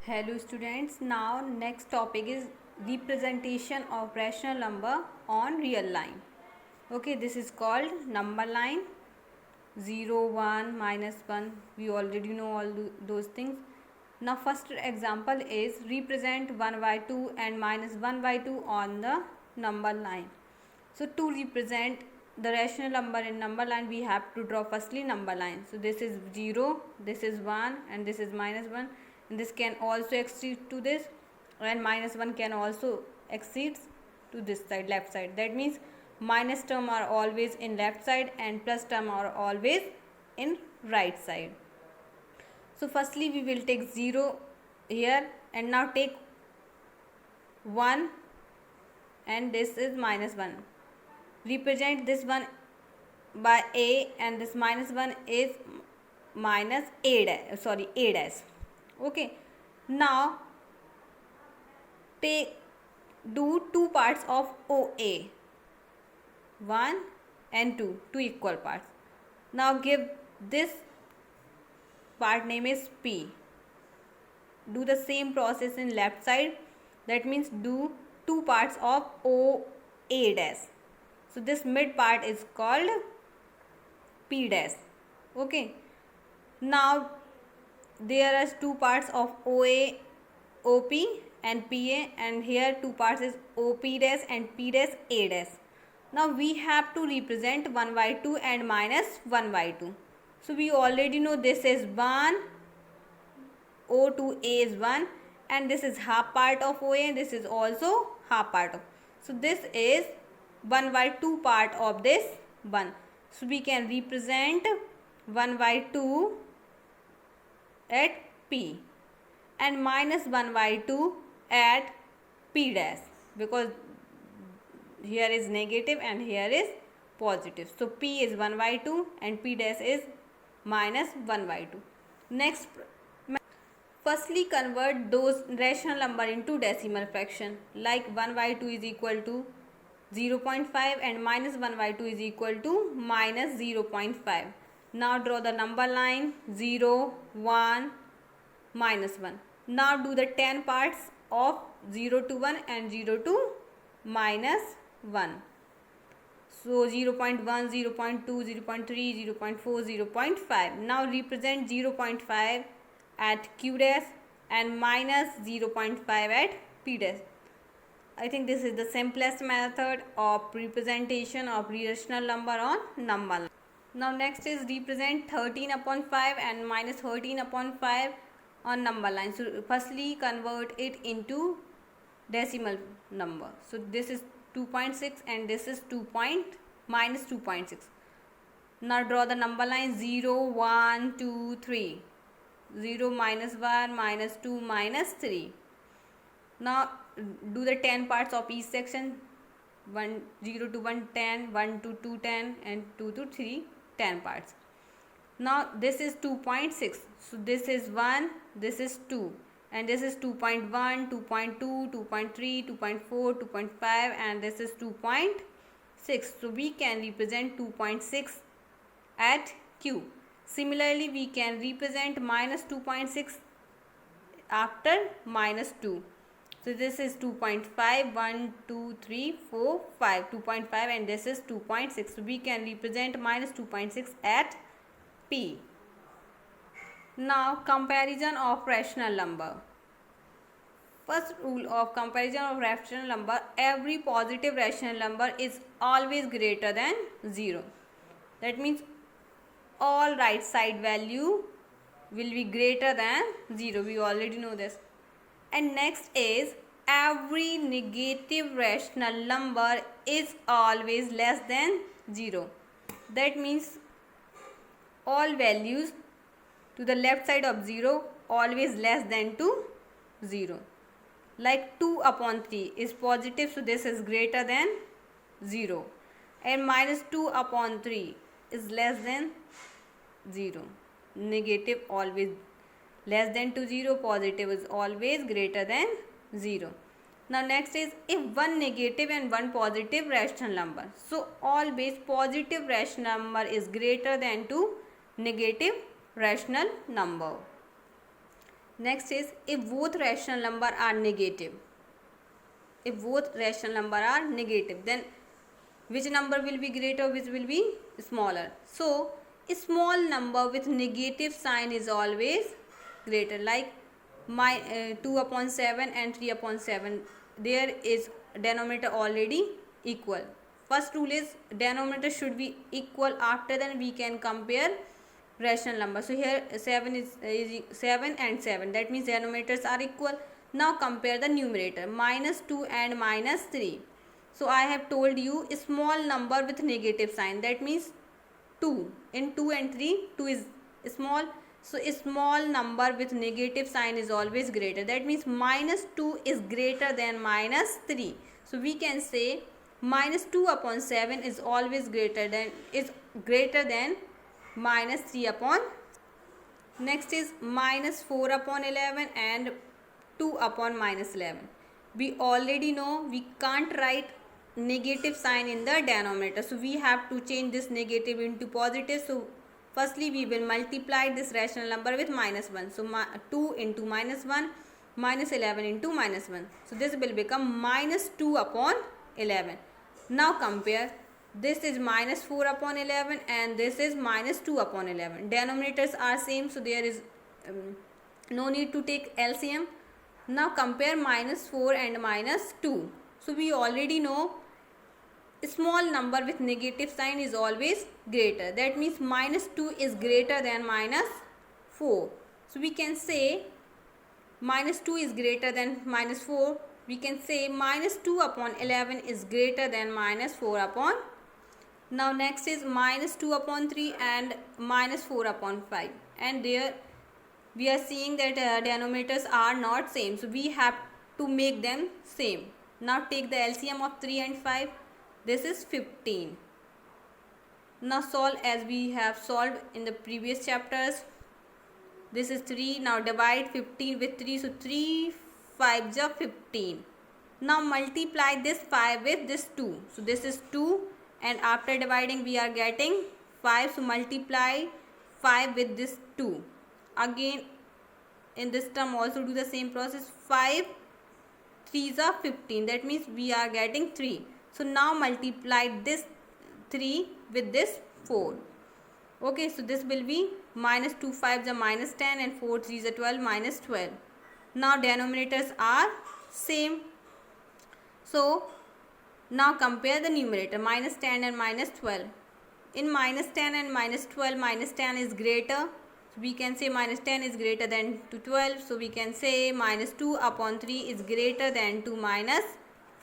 Hello students, now next topic is representation of rational number on real line. Okay, this is called number line. 0, 1, minus 1, we already know all those things. Now first example is represent 1 by 2 and minus 1 by 2 on the number line. So to represent the rational number in number line, we have to draw firstly number line. So this is 0, this is 1 and this is minus 1, and this can also exceed to this, and minus 1 can also exceed to this side, left side. That means minus term are always in left side and plus term are always in right side. So firstly we will take 0 here and now take 1 and this is minus 1. Represent this one by a and this minus 1 is minus a dash. Okay, now do two parts of OA, 1 and 2 equal parts. Now give this part name is P. Do the same process in left side, that means do two parts of OA dash. So this mid part is called P dash. Okay, now there are two parts of OA, OP and PA, and here two parts is OP dash and P dash A dash. Now we have to represent 1 by 2 and minus 1 by 2. So we already know this is 1, O to A is 1, and this is half part of OA and this is also half part of. So this is 1 by 2 part of this 1. So we can represent 1 by 2 at P and minus 1 by 2 at P dash, because here is negative and here is positive. So P is 1 by 2 and P dash is minus 1 by 2. Next, firstly convert those rational number into decimal fraction, like 1 by 2 is equal to 0.5 and minus 1 by 2 is equal to minus 0.5. Now draw the number line 0, 1, minus 1. Now do the 10 parts of 0 to 1 and 0 to minus 1. So 0.1, 0.2, 0.3, 0.4, 0.5. Now represent 0.5 at Q dash and minus 0.5 at P dash. I think this is the simplest method of representation of rational number on number line. Now next is represent 13 upon 5 and minus 13 upon 5 on number line. So firstly convert it into decimal number. So this is 2.6 and this is minus 2.6. Now draw the number line 0, 1, 2, 3. 0, minus 1, minus 2, minus 3. Now do the 10 parts of each section. 0 to 1, 10, 1 to 2, 10 and 2 to 3, 10 parts. Now this is 2.6. So this is 1, this is 2 and this is 2.1, 2.2, 2.3, 2.4, 2.5 and this is 2.6. So we can represent 2.6 at Q. Similarly we can represent minus 2.6 after minus 2. So this is 2.5, 1, 2, 3, 4, 5, 2.5 and this is 2.6. So we can represent minus 2.6 at P. Now comparison of rational number. First rule of comparison of rational number, every positive rational number is always greater than 0. That means all right side value will be greater than 0. We already know this. And next is every negative rational number is always less than 0. That means all values to the left side of 0 always less than to 0. Like 2 upon 3 is positive, so this is greater than 0. And minus 2 upon 3 is less than 0. Negative always less than to 0, positive is always greater than 0. Now next is if one negative and one positive rational number. So always positive rational number is greater than to negative rational number. Next is if both rational number are negative. If both rational number are negative, then which number will be greater, which will be smaller? So a small number with negative sign is always greater, like 2 upon 7 and 3 upon 7. There is denominator already equal. First rule is denominator should be equal, after then we can compare rational number. So here 7 is 7 and 7, that means denominators are equal. Now compare the numerator, minus 2 and minus 3. So I have told you a small number with negative sign, that means 2. In 2 and 3, 2 is small. So a small number with negative sign is always greater, that means minus 2 is greater than minus 3. So we can say minus 2 upon 7 is always greater than minus 3 upon. Next is minus 4 upon 11 and 2 upon minus 11. We already know we can't write negative sign in the denominator, so we have to change this negative into positive. So firstly we will multiply this rational number with minus 1. So 2 into minus 1, minus 11 into minus 1. So this will become minus 2 upon 11. Now compare, this is minus 4 upon 11 and this is minus 2 upon 11. Denominators are same, so there is no need to take LCM. Now compare minus 4 and minus 2. So we already know a small number with negative sign is always greater, that means minus 2 is greater than minus 4. So we can say minus 2 is greater than minus 4. We can say minus 2 upon 11 is greater than minus 4 upon. Now next is minus 2 upon 3 and minus 4 upon 5. And there we are seeing that denominators are not same. So we have to make them same. Now take the LCM of 3 and 5. This is 15. Now solve as we have solved in the previous chapters. This is 3. Now divide 15 with 3. So 3 5 is 15. Now multiply this 5 with this 2. So this is 2. And after dividing we are getting 5. So multiply 5 with this 2. Again in this term also do the same process. 5 3s are 15. That means we are getting 3. So now multiply this 3 with this 4. Okay, so this will be minus 2 5s are minus 10 and 4 3s are 12, minus 12. Now denominators are same. So now compare the numerator, minus 10 and minus 12. In minus 10 and minus 12, minus 10 is greater. So we can say minus 10 is greater than 12. So we can say minus 2 upon 3 is greater than 2 minus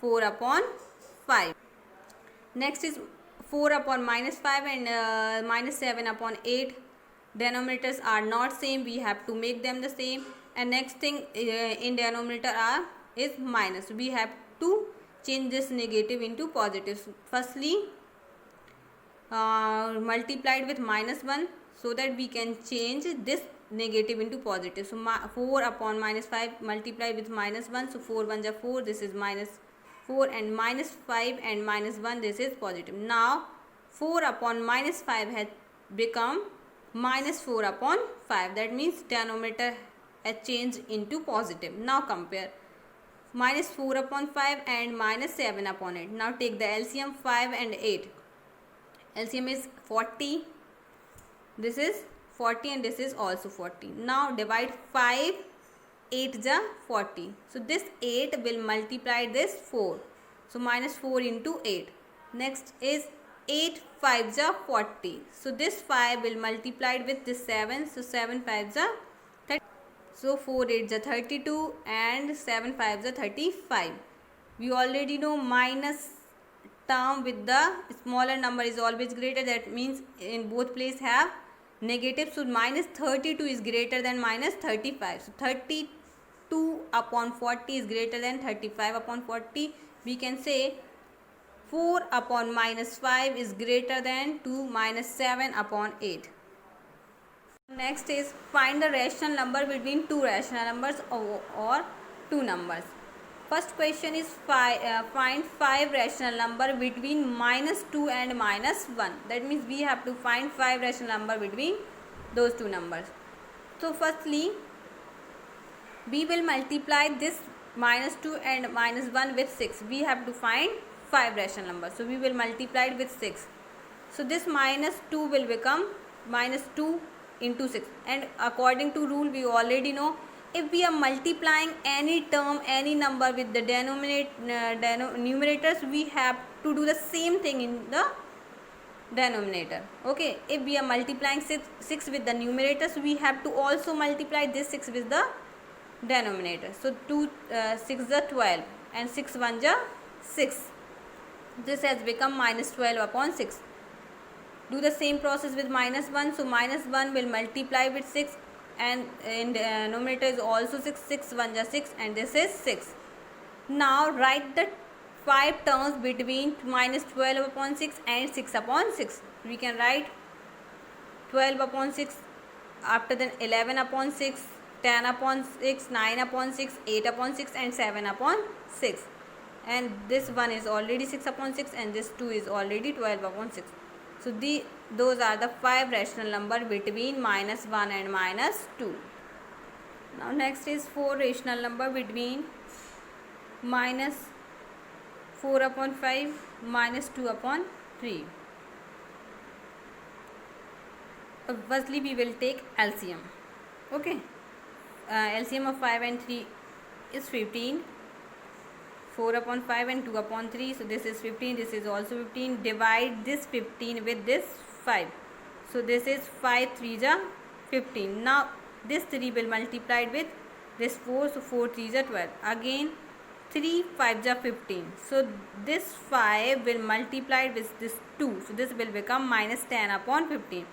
4 upon 5. Next is 4 upon minus 5 and minus 7 upon 8. Denominators are not same. We have to make them the same. And next thing in denominator is minus. We have to change this negative into positive. Firstly multiplied with minus 1 so that we can change this negative into positive. So 4 upon minus 5 multiplied with minus 1. So 4 1s are 4. This is minus 4 and minus 5 and minus 1. This is positive. Now 4 upon minus 5 has become minus 4 upon 5. That means denominator has changed into positive. Now compare minus 4 upon 5 and minus 7 upon 8. Now take the LCM 5 and 8. LCM is 40. This is 40 and this is also 40. Now divide 5. 8 is 40. So this 8 will multiply this 4. So minus 4 into 8. Next is 8 5 is 40. So this 5 will multiply with this 7. So 7 5 is 30. So 4 8 is 32 and 7 5 is 35. We already know minus term with the smaller number is always greater. That means in both places have negative. So minus 32 is greater than minus 35. So 32 upon 40 is greater than 35 upon 40. We can say 4 upon minus 5 is greater than 2 minus 7 upon 8. Next is find the rational number between two rational numbers or two numbers. First question is find 5 rational number between minus 2 and minus 1. That means we have to find 5 rational number between those two numbers. So firstly we will multiply this minus 2 and minus 1 with 6. We have to find 5 rational numbers, so we will multiply it with 6. So this minus 2 will become minus 2 into 6, and according to rule we already know, if we are multiplying any term, any number with the numerators, we have to do the same thing in the denominator. Okay, if we are multiplying 6 with the numerators, we have to also multiply this 6 with the denominator. So 2 6 is 12 and 6 1 is 6. This has become minus 12 upon 6. Do the same process with minus 1. So minus 1 will multiply with 6, and in the denominator is also 6. 6 1 is 6, and this is 6. Now write the 5 terms between minus 12 upon 6 and 6 upon 6. We can write 12 upon 6, after then 11 upon 6, 10 upon 6, 9 upon 6, 8 upon 6, and 7 upon 6. And this one is already 6 upon 6, and this 2 is already 12 upon 6. So those are the 5 rational number between minus 1 and minus 2. Now next is 4 rational number between minus 4 upon 5, minus 2 upon 3. Firstly we will take LCM. Okay, LCM of 5 and 3 is 15. 4 upon 5 and 2 upon 3, so this is 15, this is also 15. Divide this 15 with this 5, so this is 5 3 is 15. Now this 3 will multiply with this 4, so 4 3 is 12. Again 3 5 is 15, so this 5 will multiply with this 2, so this will become minus 10 upon 15.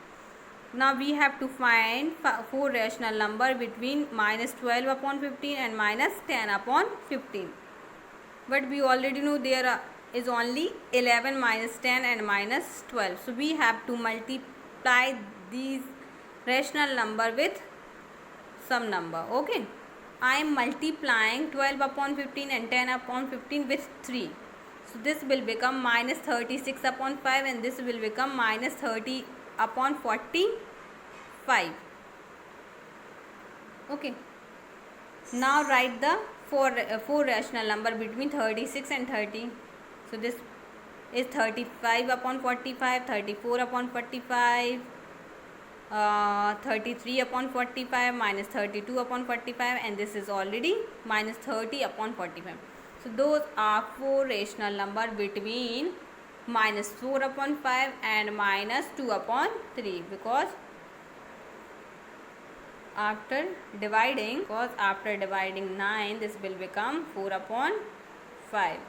Now we have to find 4 rational number between minus 12 upon 15 and minus 10 upon 15. But we already know there is only 11 minus 10 and minus 12. So we have to multiply these rational number with some number. Okay, I am multiplying 12 upon 15 and 10 upon 15 with 3. So this will become minus 36 upon 5, and this will become minus 30 upon 45. Okay, now write the 4 rational number between 36 and 30. So this is 35 upon 45, 34 upon 45, 33 upon 45, minus 32 upon 45, and this is already minus 30 upon 45. So those are 4 rational number between minus 4 upon 5 and minus 2 upon 3, because after dividing 9, this will become 4 upon 5.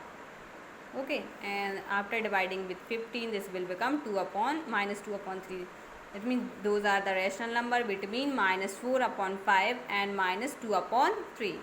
Okay, and after dividing with 15, this will become minus 2 upon 3. That means those are the rational number between minus 4 upon 5 and minus 2 upon 3.